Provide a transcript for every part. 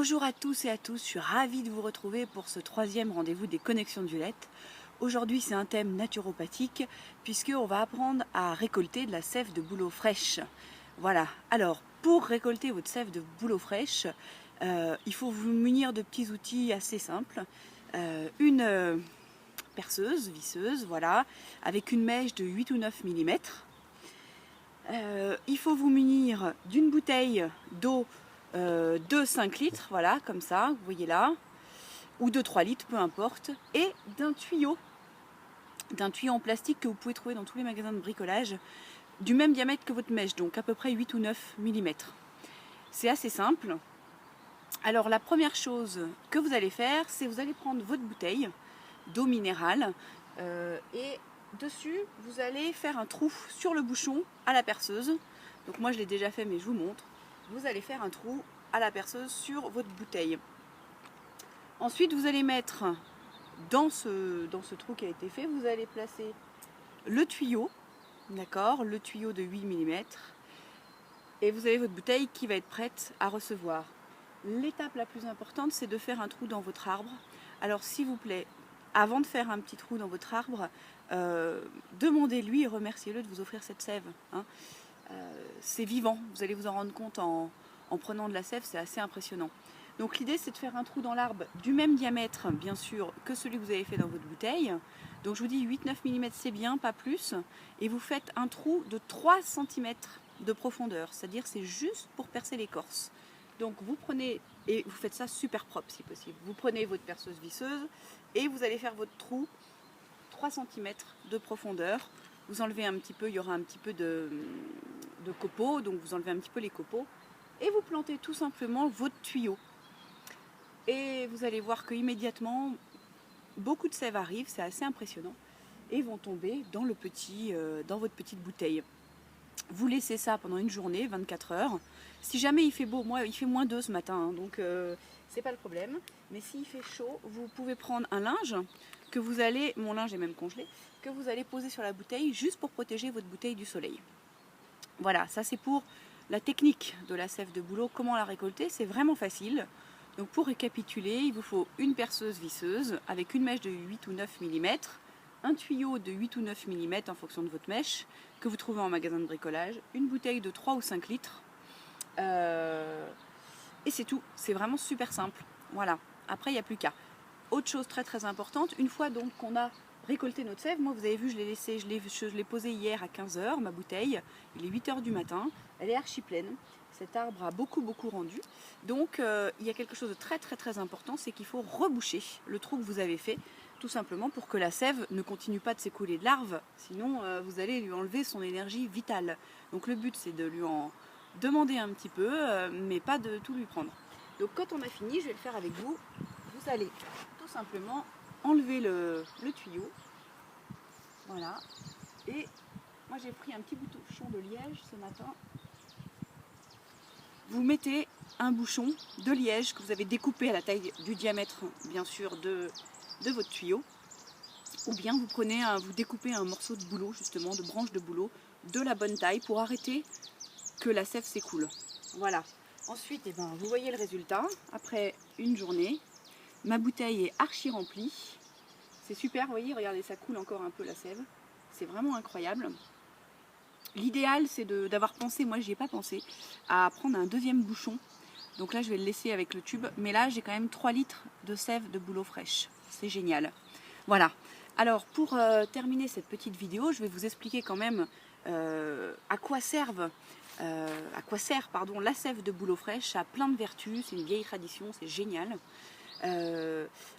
Bonjour à tous et à tous, je suis ravie de vous retrouver pour ce troisième rendez-vous des Connexions de Violette. Aujourd'hui c'est un thème naturopathique puisqu'on va apprendre à récolter de la sève de bouleau fraîche. Voilà, alors pour récolter votre sève de bouleau fraîche, il faut vous munir de petits outils assez simples. Une perceuse, visseuse, voilà, avec une mèche de 8 ou 9 mm. Il faut vous munir d'une bouteille d'eau de 5 litres, voilà, comme ça, vous voyez là, ou de 3 litres, peu importe, et d'un tuyau en plastique que vous pouvez trouver dans tous les magasins de bricolage, du même diamètre que votre mèche, donc à peu près 8 ou 9 mm. C'est assez simple. Alors la première chose que vous allez faire, c'est vous allez prendre votre bouteille d'eau minérale et dessus vous allez faire un trou sur le bouchon à la perceuse. Donc moi je l'ai déjà fait mais je vous montre. Vous allez faire un trou à la perceuse sur votre bouteille. Ensuite vous allez mettre dans ce trou qui a été fait, vous allez placer le tuyau, d'accord, le tuyau de 8 mm, et vous avez votre bouteille qui va être prête à recevoir. L'étape la plus importante, c'est de faire un trou dans votre arbre. Alors s'il vous plaît, avant de faire un petit trou dans votre arbre, demandez-lui et remerciez-le de vous offrir cette sève. Hein. C'est vivant, vous allez vous en rendre compte en prenant de la sève, c'est assez impressionnant. Donc l'idée c'est de faire un trou dans l'arbre du même diamètre bien sûr que celui que vous avez fait dans votre bouteille. Donc je vous dis 8-9 mm c'est bien, pas plus. Et vous faites un trou de 3 cm de profondeur, c'est-à-dire c'est juste pour percer l'écorce. Donc vous prenez, et vous faites ça super propre si possible, vous prenez votre perceuse visseuse et vous allez faire votre trou 3 cm de profondeur. Vous enlevez un petit peu, il y aura un petit peu de copeaux, donc vous enlevez un petit peu les copeaux et vous plantez tout simplement votre tuyau. Et vous allez voir que immédiatement beaucoup de sève arrive, c'est assez impressionnant, et vont tomber dans votre petite bouteille. Vous laissez ça pendant une journée, 24 heures. Si jamais il fait beau, moi il fait -2 ce matin, hein, donc c'est pas le problème. Mais s'il fait chaud, vous pouvez prendre un linge que vous allez, mon linge est même congelé, que vous allez poser sur la bouteille juste pour protéger votre bouteille du soleil. Voilà, ça c'est pour la technique de la sève de bouleau, comment la récolter, c'est vraiment facile. Donc pour récapituler, il vous faut une perceuse visseuse avec une mèche de 8 ou 9 mm, un tuyau de 8 ou 9 mm en fonction de votre mèche, que vous trouvez en magasin de bricolage, une bouteille de 3 ou 5 litres, et c'est tout, c'est vraiment super simple. Voilà, après il n'y a plus qu'à. Autre chose très importante, une fois donc qu'on a récolté notre sève, moi vous avez vu, je l'ai posée hier à 15 h, ma bouteille, il est 8 h du matin, elle est archi pleine. Cet arbre a beaucoup rendu. Donc il y a quelque chose de très important, c'est qu'il faut reboucher le trou que vous avez fait, tout simplement pour que la sève ne continue pas de s'écouler de larves, sinon vous allez lui enlever son énergie vitale. Donc le but c'est de lui en demander un petit peu, mais pas de tout lui prendre. Donc quand on a fini, je vais le faire avec vous, vous allez tout simplement enlever le tuyau, voilà, et moi j'ai pris un petit bouchon de liège ce matin. Vous mettez un bouchon de liège que vous avez découpé à la taille du diamètre, bien sûr, de votre tuyau. Ou bien vous découpez un morceau de bouleau, justement, de branche de bouleau, de la bonne taille pour arrêter que la sève s'écoule. Voilà. Ensuite, vous voyez le résultat. Après une journée, ma bouteille est archi remplie. C'est super, vous voyez, regardez, ça coule encore un peu la sève. C'est vraiment incroyable. L'idéal c'est d'avoir pensé, moi j'y ai pas pensé, à prendre un deuxième bouchon. Donc là je vais le laisser avec le tube, mais là j'ai quand même 3 litres de sève de bouleau fraîche. C'est génial. Voilà. Alors pour terminer cette petite vidéo, je vais vous expliquer quand même à quoi sert la sève de bouleau fraîche. Ça a plein de vertus, c'est une vieille tradition, c'est génial.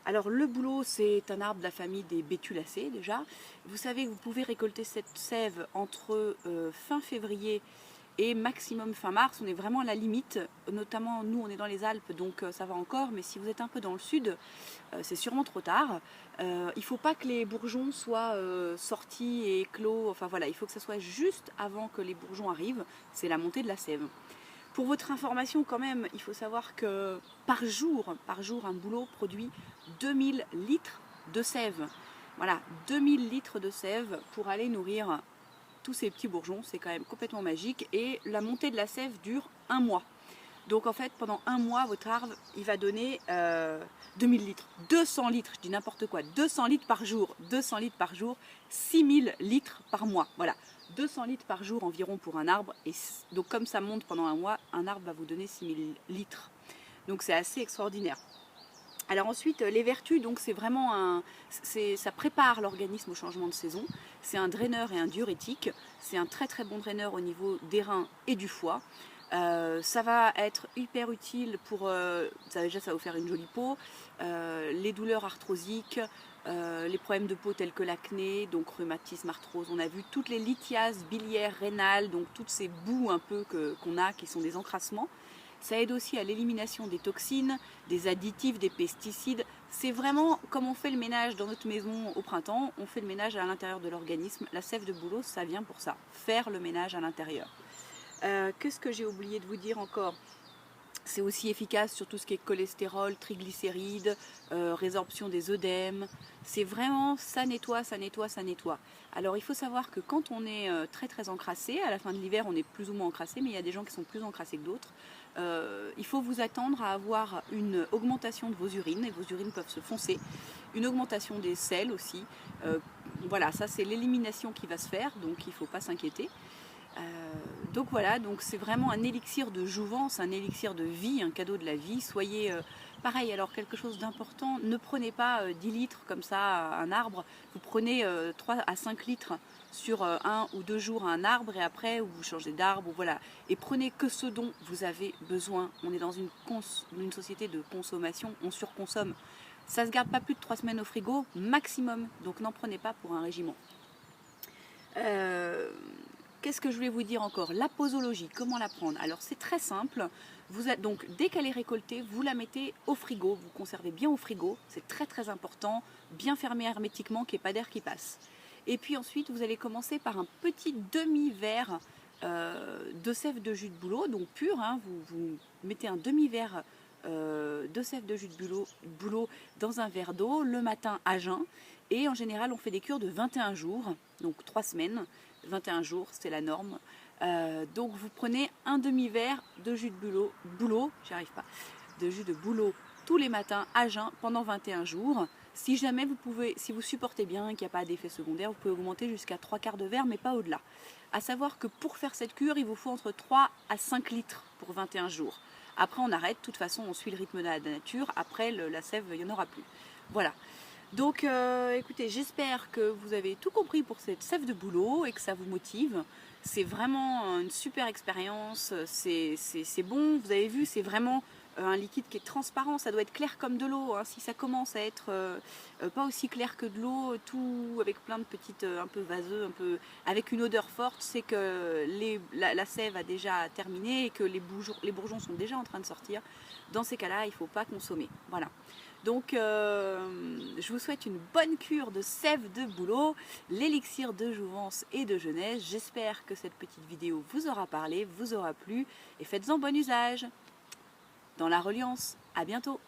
Alors le bouleau c'est un arbre de la famille des bétulacées déjà. Vous savez que vous pouvez récolter cette sève entre fin février et maximum fin mars. On est vraiment à la limite, notamment nous on est dans les Alpes donc ça va encore, mais si vous êtes un peu dans le sud c'est sûrement trop tard. Il ne faut pas que les bourgeons soient sortis et clos, enfin voilà, il faut que ça soit juste avant que les bourgeons arrivent, c'est la montée de la sève. Pour votre information quand même, il faut savoir que par jour un bouleau produit 2000 litres de sève. Voilà, 2000 litres de sève pour aller nourrir tous ces petits bourgeons, c'est quand même complètement magique. Et la montée de la sève dure un mois. Donc en fait, pendant un mois, votre arbre, il va donner 2000 litres, 200 litres, je dis n'importe quoi, 200 litres par jour, 200 litres par jour, 6000 litres par mois. Voilà, 200 litres par jour environ pour un arbre. Et donc comme ça monte pendant un mois, un arbre va vous donner 6000 litres. Donc c'est assez extraordinaire. Alors ensuite, les vertus, donc c'est vraiment ça prépare l'organisme au changement de saison. C'est un draineur et un diurétique. C'est un très très bon draineur au niveau des reins et du foie. Ça va être hyper utile pour, déjà ça va vous faire une jolie peau, les douleurs arthrosiques, les problèmes de peau tels que l'acné, donc rhumatisme, arthrose, on a vu toutes les lithiases biliaires, rénales, donc toutes ces boues un peu qu'on a qui sont des encrassements. Ça aide aussi à l'élimination des toxines, des additifs, des pesticides. C'est vraiment comme on fait le ménage dans notre maison au printemps, on fait le ménage à l'intérieur de l'organisme. La sève de bouleau, ça vient pour ça, faire le ménage à l'intérieur. Qu'est-ce que j'ai oublié de vous dire encore? C'est aussi efficace sur tout ce qui est cholestérol, triglycérides, résorption des œdèmes. C'est vraiment, ça nettoie, ça nettoie, ça nettoie. Alors il faut savoir que quand on est très très encrassé, à la fin de l'hiver on est plus ou moins encrassé, mais il y a des gens qui sont plus encrassés que d'autres. Il faut vous attendre à avoir une augmentation de vos urines, et vos urines peuvent se foncer. Une augmentation des selles aussi. Voilà, ça c'est l'élimination qui va se faire, donc il ne faut pas s'inquiéter. Donc voilà, donc c'est vraiment un élixir de jouvence, un élixir de vie, un cadeau de la vie. Soyez pareil, alors quelque chose d'important, ne prenez pas 10 litres comme ça à un arbre, vous prenez 3 à 5 litres sur 1 ou 2 jours à un arbre et après vous changez d'arbre, voilà. Et prenez que ce dont vous avez besoin. On est dans une société de consommation, on surconsomme. Ça ne se garde pas plus de 3 semaines au frigo, maximum, donc n'en prenez pas pour un régiment. Qu'est-ce que je voulais vous dire encore? La posologie, comment la prendre? Alors c'est très simple, donc dès qu'elle est récoltée, vous la mettez au frigo, vous conservez bien au frigo, c'est très très important, bien fermé hermétiquement, qu'il n'y ait pas d'air qui passe. Et puis ensuite, vous allez commencer par un petit demi-verre de sève de jus de bouleau, donc pur, hein, vous mettez un demi-verre de sève de jus de bouleau dans un verre d'eau le matin à jeun. Et en général, on fait des cures de 21 jours, donc 3 semaines. 21 jours, c'est la norme. Donc vous prenez un demi-verre de jus de bouleau, de jus de bouleau tous les matins à jeun pendant 21 jours. Si jamais si vous supportez bien, qu'il n'y a pas d'effet secondaire, vous pouvez augmenter jusqu'à 3/4 de verre, mais pas au-delà. À savoir que pour faire cette cure, il vous faut entre 3 à 5 litres pour 21 jours. Après, on arrête. De toute façon, on suit le rythme de la nature. Après, la sève, il n'y en aura plus. Voilà. Donc écoutez, j'espère que vous avez tout compris pour cette sève de bouleau et que ça vous motive. C'est vraiment une super expérience, c'est bon, vous avez vu, c'est vraiment un liquide qui est transparent, ça doit être clair comme de l'eau, hein. Si ça commence à être pas aussi clair que de l'eau, tout avec plein de petites, un peu vaseux, un peu avec une odeur forte, c'est que la sève a déjà terminé et que les bourgeons sont déjà en train de sortir. Dans ces cas-là, il ne faut pas consommer. Voilà. Donc je vous souhaite une bonne cure de sève de bouleau, l'élixir de jouvence et de jeunesse. J'espère que cette petite vidéo vous aura parlé, vous aura plu et faites-en bon usage. Dans la reliance, à bientôt.